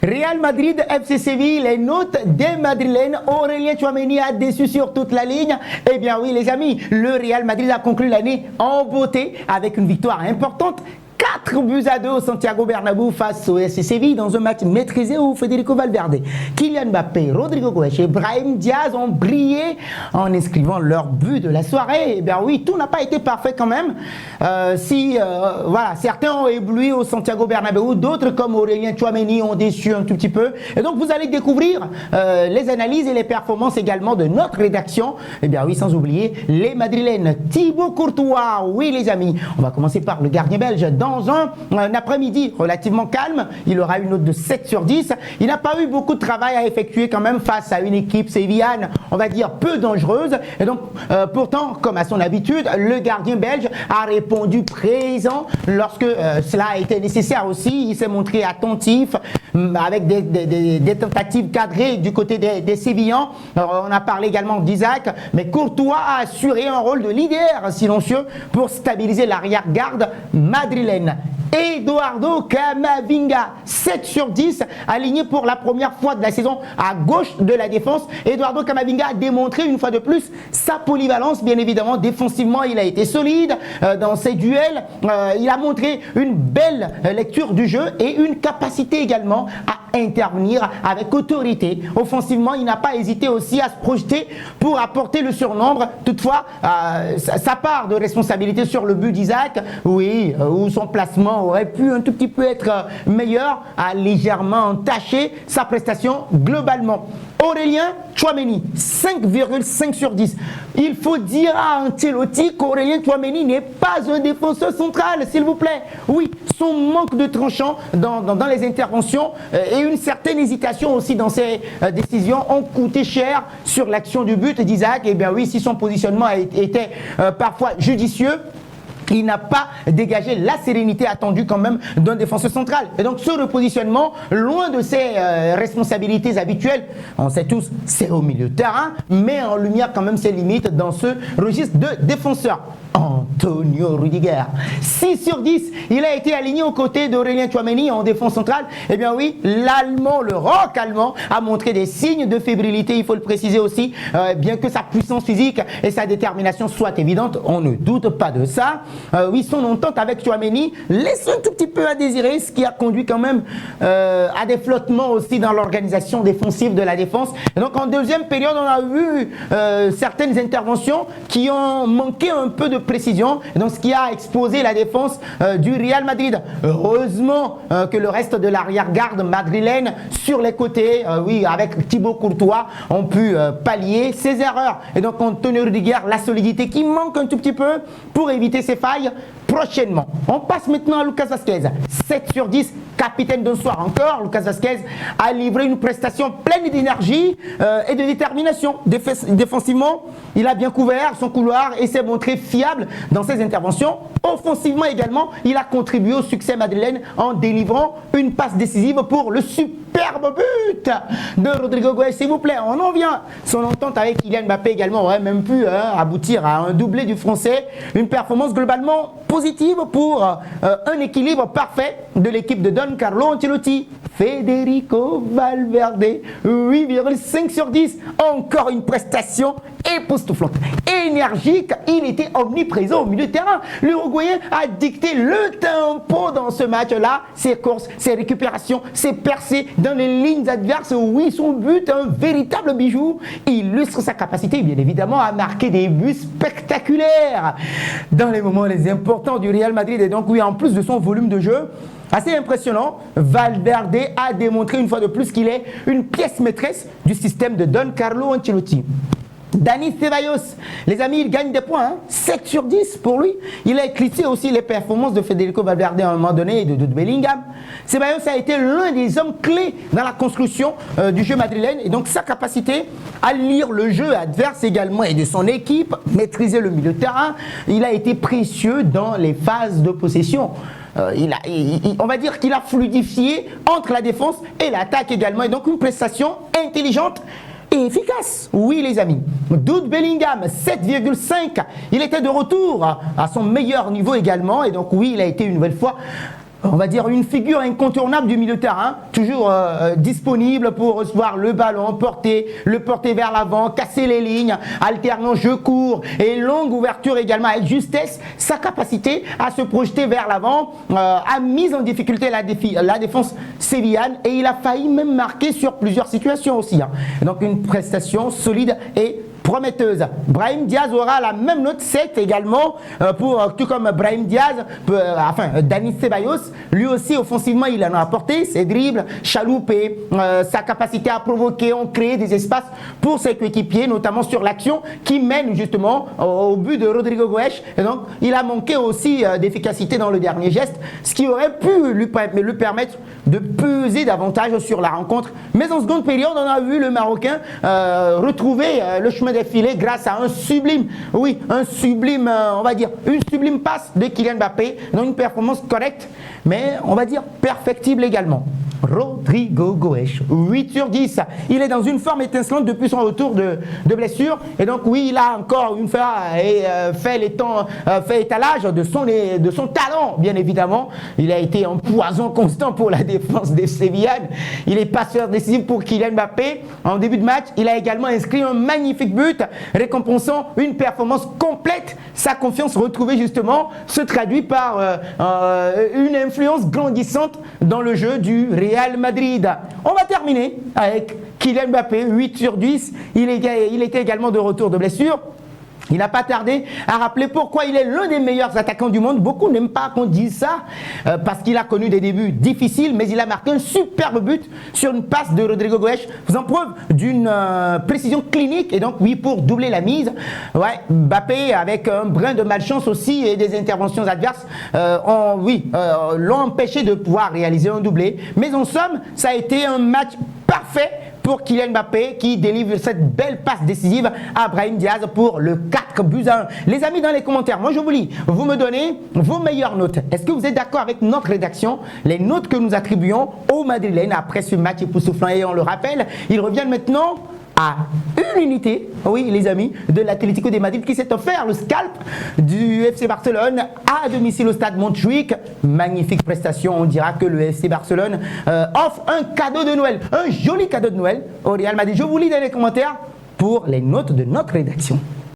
Real Madrid, FC Séville, les notes des Madrilènes. Aurélien Tchouaméni a déçu sur toute la ligne. Eh bien oui les amis, le Real Madrid a conclu l'année en beauté avec une victoire importante. 4-2 au Santiago Bernabéu face au FC Séville dans un match maîtrisé où Federico Valverde, Kylian Mbappé, Rodrigo Goes et Brahim Diaz ont brillé en inscrivant leur but de la soirée. Eh bien oui, tout n'a pas été parfait quand même. Voilà, certains ont ébloui au Santiago Bernabéu, d'autres comme Aurélien Tchouaméni ont déçu un tout petit peu. Et donc vous allez découvrir les analyses et les performances également de notre rédaction. Eh bien oui, sans oublier les Madrilènes. Thibaut Courtois, oui les amis, on va commencer par le gardien belge. Dans un après-midi relativement calme, il aura une note de 7 sur 10. Il n'a pas eu beaucoup de travail à effectuer quand même face à une équipe sévillane, on va dire, peu dangereuse. Et donc, pourtant, comme à son habitude, le gardien belge a répondu présent lorsque cela a été nécessaire aussi. Il s'est montré attentif avec des tentatives cadrées du côté des Sévillans. On a parlé également d'Isaac, mais Courtois a assuré un rôle de leader silencieux pour stabiliser l'arrière-garde madrilène. Eduardo Camavinga, 7 sur 10, aligné pour la première fois de la saison à gauche de la défense. Eduardo Camavinga a démontré une fois de plus sa polyvalence, bien évidemment. Défensivement, il a été solide dans ses duels. Il a montré une belle lecture du jeu et une capacité également à intervenir avec autorité. Offensivement, il n'a pas hésité aussi à se projeter pour apporter le surnombre. Toutefois, sa part de responsabilité sur le but d'Isaac, oui, où son placement aurait pu un tout petit peu être meilleur, a légèrement entaché sa prestation globalement. Aurélien Tchouaméni, 5,5 sur 10. Il faut dire à Ancelotti qu'Aurélien Tchouaméni n'est pas un défenseur central, s'il vous plaît. Oui, son manque de tranchant dans les interventions et une certaine hésitation aussi dans ses décisions ont coûté cher sur l'action du but d'Isaac. Et bien oui, si son positionnement était parfois judicieux, il n'a pas dégagé la sérénité attendue quand même d'un défenseur central. Et donc ce repositionnement, loin de ses responsabilités habituelles, on sait tous, c'est au milieu de terrain, met en lumière quand même ses limites dans ce registre de défenseur. Antonio Rudiger, 6 sur 10, il a été aligné aux côtés d'Aurélien Tchouaméni en défense centrale. Eh bien oui, l'Allemand, le rock allemand, a montré des signes de fébrilité, il faut le préciser aussi, bien que sa puissance physique et sa détermination soient évidentes, on ne doute pas de ça. Oui, son entente avec Tchouaméni laisse un tout petit peu à désirer, ce qui a conduit quand même à des flottements aussi dans l'organisation défensive de la défense. Et donc en deuxième période, on a vu certaines interventions qui ont manqué un peu de précision, et donc ce qui a exposé la défense du Real Madrid. Heureusement que le reste de l'arrière-garde madrilène sur les côtés, oui, avec Thibaut Courtois, ont pu pallier ses erreurs. Et donc Antonio Rudiger, la solidité qui manque un tout petit peu pour éviter ses failles prochainement. On passe maintenant à Lucas Vazquez, 7 sur 10, capitaine d'un soir encore. Lucas Vazquez a livré une prestation pleine d'énergie et de détermination. Défensivement, il a bien couvert son couloir et s'est montré fiable dans ses interventions. Offensivement également, il a contribué au succès madrilène en délivrant une passe décisive pour le superbe but de Rodrigo Goes, s'il vous plaît. On en vient. Son entente avec Kylian Mbappé également aurait même pu aboutir à un doublé du français. Une performance globalement positive pour un équilibre parfait de l'équipe de Don Carlo Ancelotti. Federico Valverde, 8,5 sur 10. Encore une prestation époustouflante, énergique. Il était omniprésent au milieu de terrain. L'Uruguayen a dicté le tempo dans ce match-là. Ses courses, ses récupérations, ses percées dans les lignes adverses. Oui, son but, un véritable bijou, illustre sa capacité, bien évidemment, à marquer des buts spectaculaires dans les moments les importants du Real Madrid. Et donc, oui, en plus de son volume de jeu, assez impressionnant, Valverde a démontré une fois de plus qu'il est une pièce maîtresse du système de Don Carlo Ancelotti. Dani Ceballos, les amis, il gagne des points, hein? 7 sur 10 pour lui. Il a éclipsé aussi les performances de Federico Valverde à un moment donné et de Bellingham. Ceballos a été l'un des hommes clés dans la construction du jeu madrilène et donc sa capacité à lire le jeu adverse également et de son équipe, maîtriser le milieu de terrain, il a été précieux dans les phases de possession. On va dire qu'il a fluidifié entre la défense et l'attaque également et donc une prestation intelligente et efficace. Oui les amis. Jude Bellingham, 7,5. Il était de retour à son meilleur niveau également et donc oui, il a été une nouvelle fois on va dire, une figure incontournable du milieu de terrain, toujours disponible pour recevoir le ballon, le porter vers l'avant, casser les lignes, alternant jeu court et longue ouverture également avec justesse. Sa capacité à se projeter vers l'avant a mis en difficulté la défense sévillane et il a failli même marquer sur plusieurs situations aussi. Hein. Donc une prestation solide et prometteuse. Brahim Diaz aura la même note 7 également, tout comme Brahim Diaz, Dani Ceballos, lui aussi offensivement il en a apporté, ses dribbles, chaloupés, sa capacité à provoquer, en créer des espaces pour ses coéquipiers, notamment sur l'action qui mène justement au but de Rodrigo Goes. Et donc il a manqué aussi d'efficacité dans le dernier geste, ce qui aurait pu lui permettre de peser davantage sur la rencontre. Mais en seconde période, on a vu le Marocain retrouver le chemin des filets grâce à un sublime, on va dire, une sublime passe de Kylian Mbappé, dans une performance correcte, mais on va dire perfectible également. Rodrigo Goes, 8 sur 10. Il est dans une forme étincelante depuis son retour de blessure. Et donc oui, il a encore une fois fait étalage de son talent, bien évidemment. Il a été un poison constant pour la défense des Sévillanes. Il est passeur décisif pour Kylian Mbappé. En début de match, il a également inscrit un magnifique but, récompensant une performance complète. Sa confiance retrouvée justement se traduit par une influence grandissante dans le jeu du Real Madrid. On va terminer avec Kylian Mbappé, 8 sur 10. Il était également de retour de blessure. Il n'a pas tardé à rappeler pourquoi il est l'un des meilleurs attaquants du monde. Beaucoup n'aiment pas qu'on dise ça parce qu'il a connu des débuts difficiles, mais il a marqué un superbe but sur une passe de Rodrigo Goes, faisant preuve d'une précision clinique et donc oui, pour doubler la mise. Ouais, Mbappé, avec un brin de malchance aussi et des interventions adverses, l'ont empêché de pouvoir réaliser un doublé. Mais en somme, ça a été un match parfait pour Kylian Mbappé qui délivre cette belle passe décisive à Brahim Diaz pour le 4-1. Les amis, dans les commentaires, moi je vous lis, vous me donnez vos meilleures notes. Est-ce que vous êtes d'accord avec notre rédaction, les notes que nous attribuons aux Madrilènes après ce match époustouflant? Et on le rappelle, ils reviennent maintenant à une unité, oui les amis, de l'Atlético de Madrid qui s'est offert le scalp du FC Barcelone à domicile au stade Montjuic. Magnifique prestation, on dira que le FC Barcelone offre un cadeau de Noël, un joli cadeau de Noël au Real Madrid. Je vous lis dans les commentaires pour les notes de notre rédaction.